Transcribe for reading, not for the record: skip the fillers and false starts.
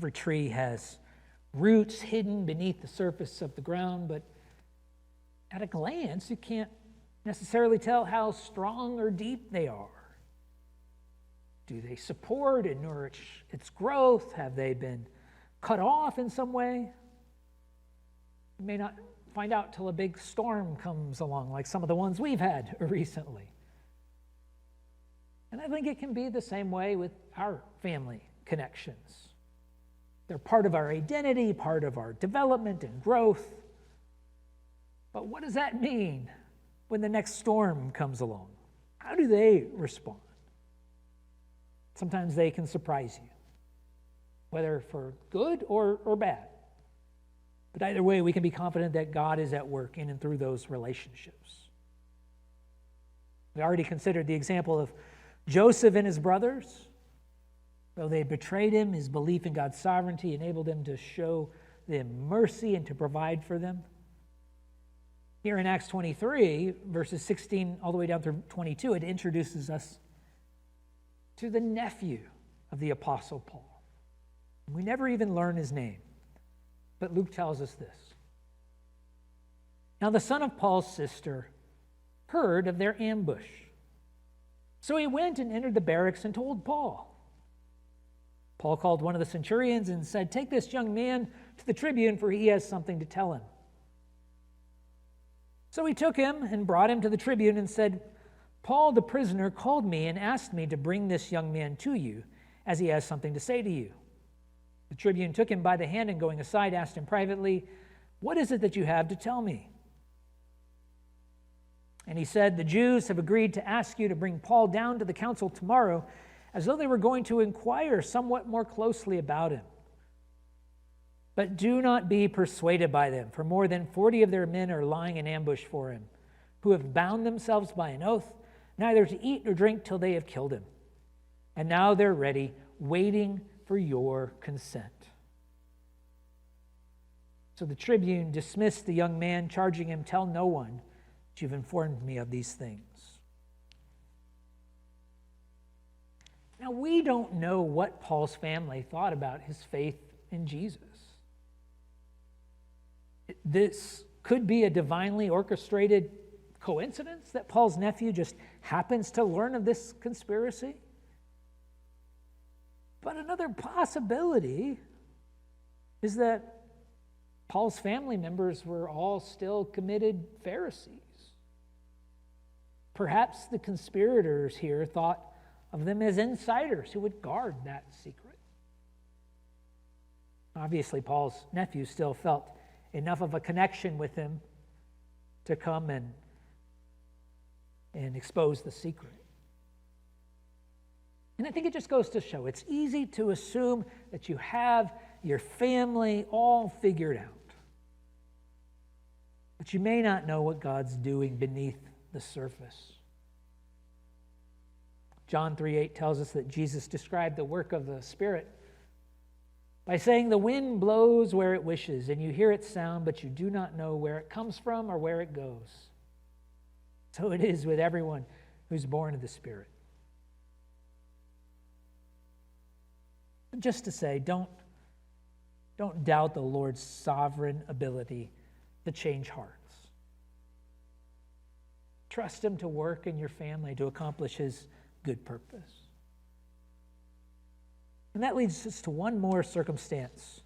Every tree has roots hidden beneath the surface of the ground, but at a glance, you can't necessarily tell how strong or deep they are. Do they support and nourish its growth? Have they been cut off in some way? You may not find out till a big storm comes along, like some of the ones we've had recently. And I think it can be the same way with our family connections. They're part of our identity, part of our development and growth. But what does that mean when the next storm comes along? How do they respond? Sometimes they can surprise you, whether for good or bad. But either way, we can be confident that God is at work in and through those relationships. We already considered the example of Joseph and his brothers. Though they betrayed him, his belief in God's sovereignty enabled him to show them mercy and to provide for them. Here in Acts 23, verses 16 all the way down through 22, it introduces us to the nephew of the Apostle Paul. We never even learn his name, but Luke tells us this. Now the son of Paul's sister heard of their ambush. So he went and entered the barracks and told Paul. Paul called one of the centurions and said, "Take this young man to the tribune, for he has something to tell him." So he took him and brought him to the tribune and said, "Paul the prisoner called me and asked me to bring this young man to you, as he has something to say to you." The tribune took him by the hand and going aside asked him privately, "What is it that you have to tell me?" And he said, "The Jews have agreed to ask you to bring Paul down to the council tomorrow, as though they were going to inquire somewhat more closely about him. But do not be persuaded by them, for more than 40 of their men are lying in ambush for him, who have bound themselves by an oath, neither to eat nor drink till they have killed him. And now they're ready, waiting for your consent." So the tribune dismissed the young man, charging him, "Tell no one that you've informed me of these things." Now, we don't know what Paul's family thought about his faith in Jesus. This could be a divinely orchestrated coincidence that Paul's nephew just happens to learn of this conspiracy. But another possibility is that Paul's family members were all still committed Pharisees. Perhaps the conspirators here thought of them as insiders who would guard that secret. Obviously, Paul's nephew still felt enough of a connection with him to come and expose the secret. And I think it just goes to show it's easy to assume that you have your family all figured out. But you may not know what God's doing beneath the surface. John 3:8 tells us that Jesus described the work of the Spirit by saying, "The wind blows where it wishes, and you hear its sound, but you do not know where it comes from or where it goes." So it is with everyone who's born of the Spirit. Just to say, don't doubt the Lord's sovereign ability to change hearts. Trust Him to work in your family to accomplish His good purpose. And that leads us to one more circumstance